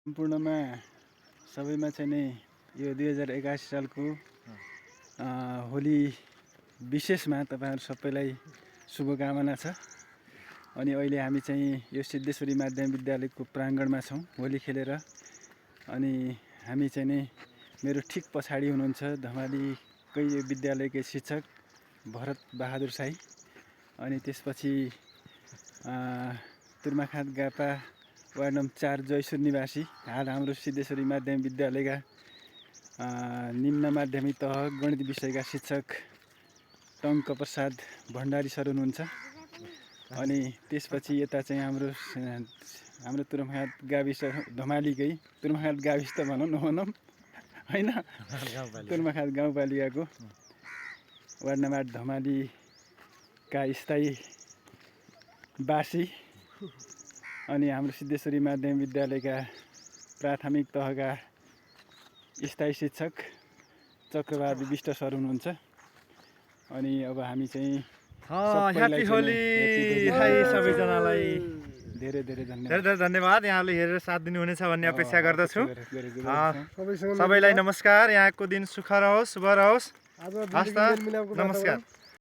सम्पूर्णमा सबैमा चाहिँ नै यो 2081 सालको होली विशेषमा तपाईहरु सबैलाई शुभकामना छ। अनि अहिले हामी चाहिँ यो सिद्धेश्वरी माध्यमिक विद्यालयको प्राङ्गणमा छौं होली खेलेर। अनि हामी चाहिँ नै मेरो ठिक पछाडी हुनुहुन्छ धमालीकै विद्यालयकै शिक्षक भरत बहादुर साई। अनि त्यसपछि तुर्माखात गापा वार्ड नम्बर 4 जयसुर निवासी हाल हाम्रो सिद्धेश्वरी माध्यमिक विद्यालयका निम्न माध्यमिक तह गणित विषयका शिक्षक टङ्क प्रसाद भण्डारी सर हुनुहुन्छ। अनि त्यसपछि यता चाहिँ हाम्रो तुर्माखात गाविस धमालीकै तुर्माखात गाविस त भनौँ नभनौँ हैन, तुर्माखात गाउँपालिकाको वार्ड नम्बर 8 धमालीका स्थायी वासी अनि हाम्रो सिद्धेश्वरी माध्यमिक विद्यालयका प्राथमिक तहका स्थायी शिक्षक चक्रबहादुर विष्ट सर हुनुहुन्छ। अनि अब हामी चाहिँ ह्यापी होली हाई सबैजनालाई धेरै धेरै धन्यवाद। यहाँले हेरेर साथ दिनुहुनेछ भन्ने अपेक्षा गर्दछु। सबैलाई नमस्कार। यहाँको दिन सुख रहोस्, शुभ रहोस्। हस्त नमस्कार।